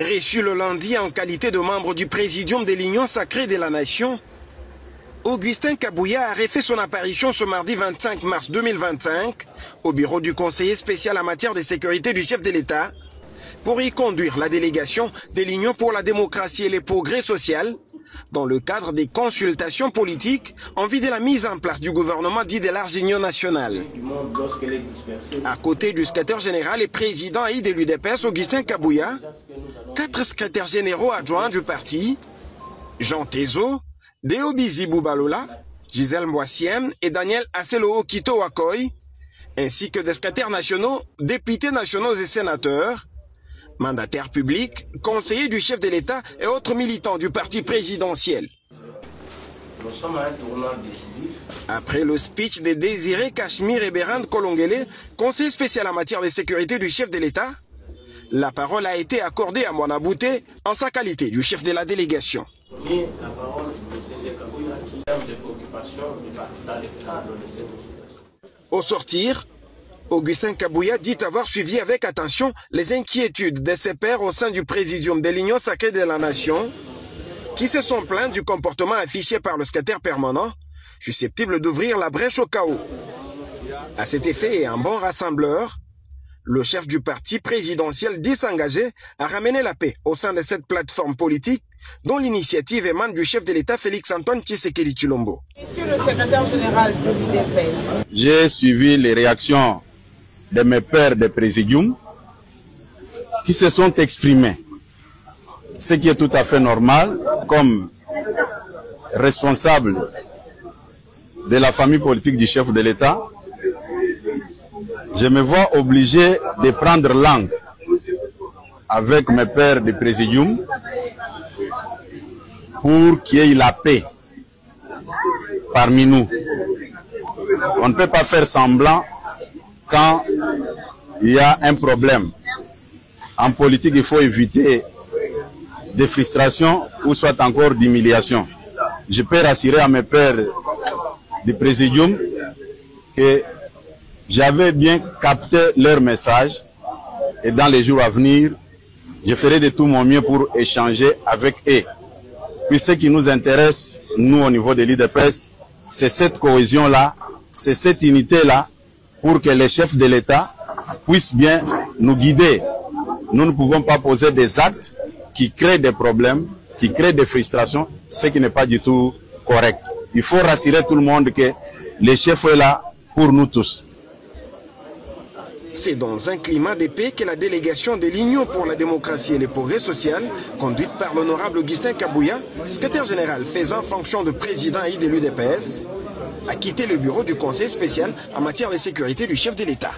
Reçu le lundi en qualité de membre du Présidium de l'Union sacrée de la Nation, Augustin Kabouya a refait son apparition ce mardi 25 mars 2025 au bureau du conseiller spécial en matière de sécurité du chef de l'État pour y conduire la délégation de l'Union pour la démocratie et le progrès social dans le cadre des consultations politiques en vue de la mise en place du gouvernement dit de large union nationale. À côté du secrétaire général et président de l'UDPS, Augustin Kabouya, 4 secrétaires généraux adjoints du parti, Jean Tezo, Deobizi Boubalola, Gisèle Mboissiem et Daniel Aselo Kito Wakoy, ainsi que des secrétaires nationaux, députés nationaux et sénateurs, mandataires publics, conseillers du chef de l'État et autres militants du parti présidentiel. Nous sommes à un tournant décisif. Après le speech de Désiré Cachemire et Bérande Kolongele, conseiller spécial en matière de sécurité du chef de l'État, la parole a été accordée à Moana Bouté en sa qualité du chef de la délégation. Et la parole de M. Kabouya qui a des préoccupations du parti dans le cadre de cette consultation. Au sortir, Augustin Kabouya dit avoir suivi avec attention les inquiétudes de ses pairs au sein du Présidium de l'Union sacrée de la Nation qui se sont plaints du comportement affiché par le secrétaire permanent, susceptible d'ouvrir la brèche au chaos. À cet effet et un bon rassembleur, le chef du parti présidentiel dit s'engager à ramener la paix au sein de cette plateforme politique dont l'initiative émane du chef de l'État Félix-Antoine Tshisekedi Tshilombo. Monsieur le secrétaire général de l'UDPS. J'ai suivi les réactions de mes pairs de présidium qui se sont exprimés, ce qui est tout à fait normal comme responsable de la famille politique du chef de l'État. Je me vois obligé de prendre langue avec mes pairs de présidium pour qu'il y ait la paix parmi nous. On ne peut pas faire semblant quand il y a un problème. En politique, il faut éviter des frustrations ou soit encore d'humiliation. Je peux rassurer à mes pairs du présidium que j'avais bien capté leur message et dans les jours à venir, je ferai de tout mon mieux pour échanger avec eux. Puis ce qui nous intéresse, nous au niveau de l'UDPS, c'est cette cohésion-là, c'est cette unité-là, pour que les chefs de l'État puissent bien nous guider. Nous ne pouvons pas poser des actes qui créent des problèmes, qui créent des frustrations, ce qui n'est pas du tout correct. Il faut rassurer tout le monde que le chef est là pour nous tous. C'est dans un climat de paix que la délégation de l'Union pour la démocratie et le progrès social, conduite par l'honorable Augustin Kabouya, secrétaire général faisant fonction de président de l'UDPS, a quitté le bureau du conseil spécial en matière de sécurité du chef de l'État.